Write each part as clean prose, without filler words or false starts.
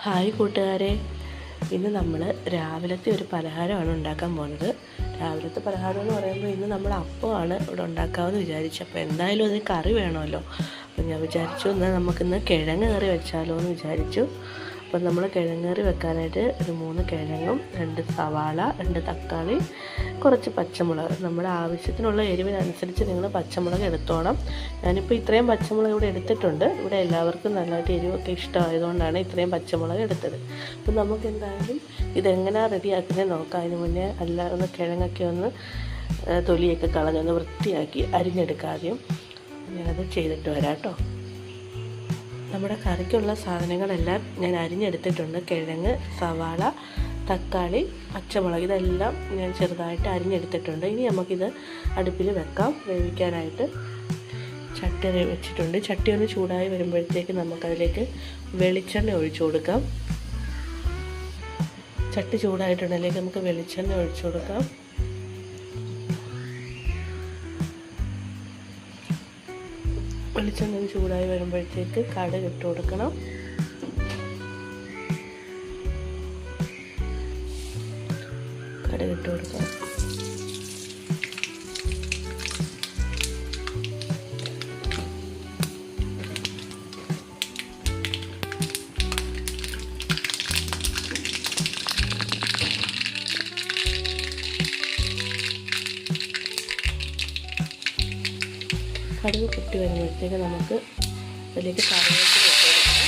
Hi കൂട്ടുകാരെ, ഇന്ന് നമ്മൾ രാവിലത്തെ ഒരു പലഹാരമാണ് ഉണ്ടാക്കാൻ പോകുന്നത്. രാവിലത്തെ പലഹാരം എന്ന് പറയുമ്പോൾ ഇന്ന് നമ്മൾ അപ്പമാണ് ഇവിടെ ഉണ്ടാക്കാമെന്ന് വിചാരിച്ചു. അപ്പോൾ എന്തായാലും അതിന് കറി വേണമല്ലോ. അപ്പോൾ ഞാൻ വിചാരിച്ചു എന്നാൽ നമുക്കിന്ന് കിഴങ്ങ് കറി വെച്ചാലോ എന്ന് വിചാരിച്ചു. അപ്പോൾ നമ്മൾ കിഴങ്ങ് കറി വെക്കാനായിട്ട് ഒരു 3 കിഴങ്ങും 2 സവാള, 2 തക്കാളി, കുറച്ച് പച്ചമുളക്, നമ്മുടെ ആവശ്യത്തിനുള്ള എരിവിനനുസരിച്ച് നിങ്ങൾ പച്ചമുളക് എടുത്തോണം. ഞാനിപ്പോൾ ഇത്രയും പച്ചമുളക് ഇവിടെ എടുത്തിട്ടുണ്ട്. ഇവിടെ എല്ലാവർക്കും നല്ലതായിട്ട് എരിവൊക്കെ ഇഷ്ടമായതുകൊണ്ടാണ് ഇത്രയും പച്ചമുളക് എടുത്തത്. അപ്പോൾ നമുക്ക് എന്തായാലും ഇതെങ്ങനെയാണ് റെഡിയാക്കുന്നത് നോക്കാം. അതിന് മുന്നേ ഒന്ന് കിഴങ്ങൊക്കെ ഒന്ന് തൊലിയൊക്കെ കളഞ്ഞൊന്ന് വൃത്തിയാക്കി അരിഞ്ഞെടുക്കാതെയും ഞാനത് ചെയ്തിട്ട് വരാം കേട്ടോ. നമ്മുടെ കറിക്കുള്ള സാധനങ്ങളെല്ലാം ഞാൻ അരിഞ്ഞെടുത്തിട്ടുണ്ട്. കിഴങ്ങ്, സവാള, തക്കാളി, പച്ചമുളക് ഇതെല്ലാം ഞാൻ ചെറുതായിട്ട് അരിഞ്ഞെടുത്തിട്ടുണ്ട്. ഇനി നമുക്കിത് അടുപ്പിൽ വെക്കാം വേവിക്കാനായിട്ട്. ചട്ടി വെച്ചിട്ടുണ്ട്. ചട്ടി ഒന്ന് ചൂടായി വരുമ്പോഴത്തേക്ക് നമുക്കതിലേക്ക് വെളിച്ചെണ്ണ ഒഴിച്ചു കൊടുക്കാം. ചട്ടി ചൂടായിട്ടുണ്ടെങ്കിൽ നമുക്ക് വെളിച്ചെണ്ണ ഒഴിച്ചു കൊടുക്കാം. വെളിച്ചെണ്ണ ചൂടായി വരുമ്പോഴത്തേക്ക് കടുക് ഇട്ട് കൊടുക്കണം. കടുക് ഇട്ട് കൊടുക്കാം. കടുക് പൊട്ടി വരുമ്പോഴത്തേക്ക് നമുക്ക് അതിലേക്ക് കറിവേപ്പില ഇട്ട് കൊടുക്കണം.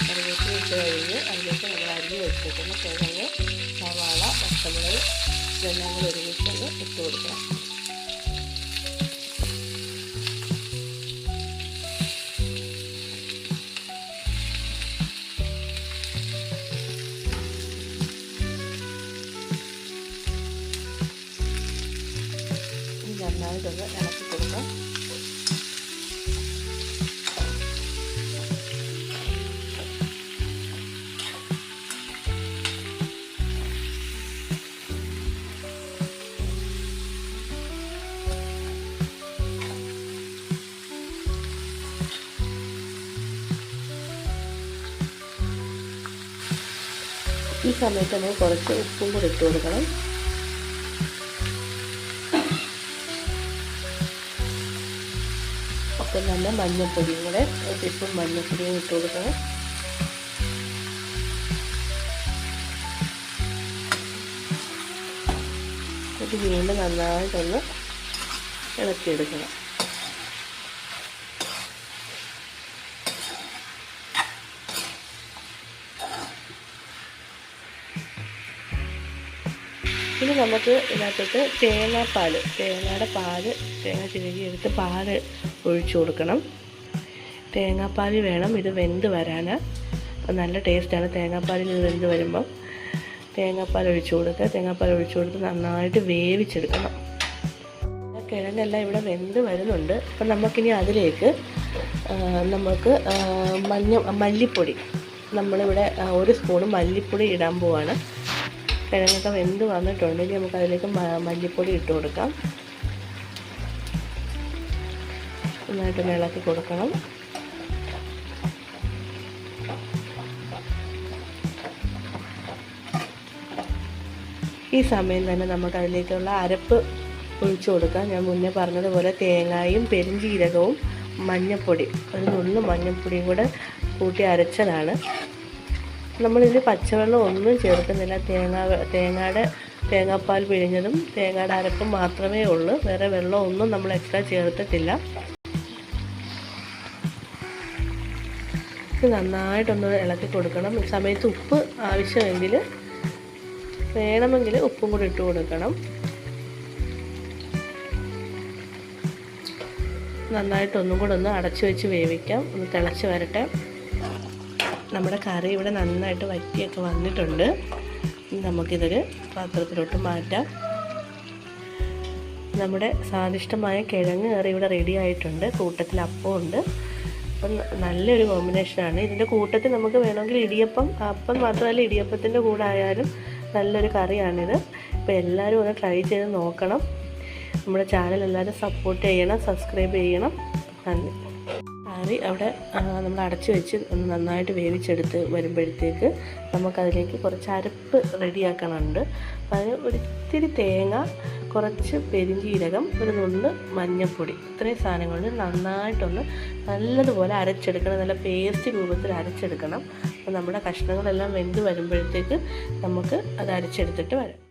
കറിവേപ്പില ഇട്ട് കഴിഞ്ഞ് അതിലേക്ക് നമ്മൾ അരിഞ്ഞ് വെച്ചിരിക്കുന്ന കിഴങ്ങ്, സവാള, പച്ചമുളക് ഇതെല്ലാം കൂടി ഒരുമിച്ചൊന്ന് ഇട്ട് കൊടുക്കണം. നന്നായിട്ടൊന്ന് ഇളക്കി കൊടുക്കാം. ഈ സമയത്ത് നമ്മൾ കുറച്ച് ഉപ്പും കൂടി ഇട്ട് കൊടുക്കണം. അപ്പം നല്ല മഞ്ഞൾപ്പൊടിയും കൂടെ ഇപ്പം മഞ്ഞൾപ്പൊടിയും ഇട്ട് കൊടുക്കണം. ഇത് വീണ്ടും നന്നായിട്ടൊന്ന് ഇളക്കിയെടുക്കണം. ഇനി നമുക്ക് ഇതിനകത്തോട്ട് തേങ്ങയുടെ പാല് തേങ്ങ ചിരകിയെടുത്ത് പാല് ഒഴിച്ചു കൊടുക്കണം. തേങ്ങാപ്പാൽ വേണം ഇത് വെന്ത് വരാൻ. നല്ല ടേസ്റ്റാണ് തേങ്ങാപ്പാലിൽ ഇത് വെന്ത് വരുമ്പം. തേങ്ങാപ്പാൽ ഒഴിച്ചു കൊടുക്കുക. തേങ്ങാപ്പാൽ ഒഴിച്ചു കൊടുത്ത് നന്നായിട്ട് വേവിച്ചെടുക്കണം. കിഴങ്ങെല്ലാം ഇവിടെ വെന്ത് വരുന്നുണ്ട്. അപ്പം നമുക്കിനി അതിലേക്ക് നമുക്ക് മല്ലിപ്പൊടി, നമ്മളിവിടെ 1 സ്പൂണ് മല്ലിപ്പൊടി ഇടാൻ പോവാണ്. കിഴങ്ങൊക്കെ വെന്ത് വന്നിട്ടുണ്ടെങ്കിൽ നമുക്ക് അതിലേക്ക് മല്ലിപ്പൊടി ഇട്ട് കൊടുക്കാം. നന്നായിട്ടൊന്ന് ഇളക്കി കൊടുക്കണം. ഈ സമയം തന്നെ നമുക്ക് അതിലേക്കുള്ള അരപ്പ് ഒഴിച്ചു കൊടുക്കാം. ഞാൻ മുന്നേ പറഞ്ഞതുപോലെ തേങ്ങയും പെരുംജീരകവും മഞ്ഞൾപ്പൊടി, ഒരു നുള്ളു മഞ്ഞൾപ്പൊടിയും കൂടെ കൂട്ടി അരച്ചതാണ്. നമ്മളിതിൽ പച്ചവെള്ളം ഒന്നും ചേർക്കുന്നില്ല. തേങ്ങാപ്പാൽ പിഴിഞ്ഞതും തേങ്ങയുടെ അരപ്പും മാത്രമേ ഉള്ളൂ. വേറെ വെള്ളം ഒന്നും നമ്മൾ എക്സ്ട്രാ ചേർത്തിട്ടില്ല. ഇത് നന്നായിട്ടൊന്ന് ഇളക്കി കൊടുക്കണം. ഈ സമയത്ത് ഉപ്പ് ആവശ്യമെങ്കിൽ വേണമെങ്കിൽ ഉപ്പും കൂടി ഇട്ട് കൊടുക്കണം. നന്നായിട്ടൊന്നും കൂടെ ഒന്ന് അടച്ചു വെച്ച് വേവിക്കാം. ഒന്ന് തിളച്ച് വരട്ടെ. നമ്മുടെ കറി ഇവിടെ നന്നായിട്ട് വറ്റിയൊക്കെ വന്നിട്ടുണ്ട്. നമുക്കിതൊരു പാത്രത്തിലോട്ട് മാറ്റാം. നമ്മുടെ സ്വാദിഷ്ടമായ കിഴങ്ങ് കറി ഇവിടെ റെഡി ആയിട്ടുണ്ട്. കൂട്ടത്തിൽ അപ്പമുണ്ട്. അപ്പം നല്ലൊരു കോമ്പിനേഷനാണ്. ഇതിൻ്റെ കൂട്ടത്തിൽ നമുക്ക് വേണമെങ്കിൽ അപ്പം മാത്രമല്ല ഇടിയപ്പത്തിൻ്റെ കൂടെ ആയാലും നല്ലൊരു കറിയാണിത്. അപ്പോൾ എല്ലാവരും ഒന്ന് ട്രൈ ചെയ്ത് നോക്കണം. നമ്മുടെ ചാനൽ എല്ലാവരും സപ്പോർട്ട് ചെയ്യണം, സബ്സ്ക്രൈബ് ചെയ്യണം. നന്ദി. കറി അവിടെ നമ്മൾ അടച്ചു വെച്ച് ഒന്ന് നന്നായിട്ട് വേവിച്ചെടുത്ത് വരുമ്പോഴത്തേക്ക് നമുക്കതിലേക്ക് കുറച്ച് അരപ്പ് റെഡിയാക്കണമുണ്ട്. അപ്പോൾ അതിന് ഒരിത്തിരി തേങ്ങ, കുറച്ച് പെരിഞ്ചീരകം, ഒരു നുള്ള് മഞ്ഞൾപ്പൊടി, ഇത്രയും സാധനങ്ങൾ നന്നായിട്ടൊന്ന് നല്ലതുപോലെ അരച്ചെടുക്കണം. നല്ല പേസ്റ്റ് രൂപത്തിൽ അരച്ചെടുക്കണം. അപ്പോൾ നമ്മുടെ കഷ്ണങ്ങളെല്ലാം വെന്ത് വരുമ്പോഴത്തേക്ക് നമുക്ക് അത് അരച്ചെടുത്തിട്ട് വരാം.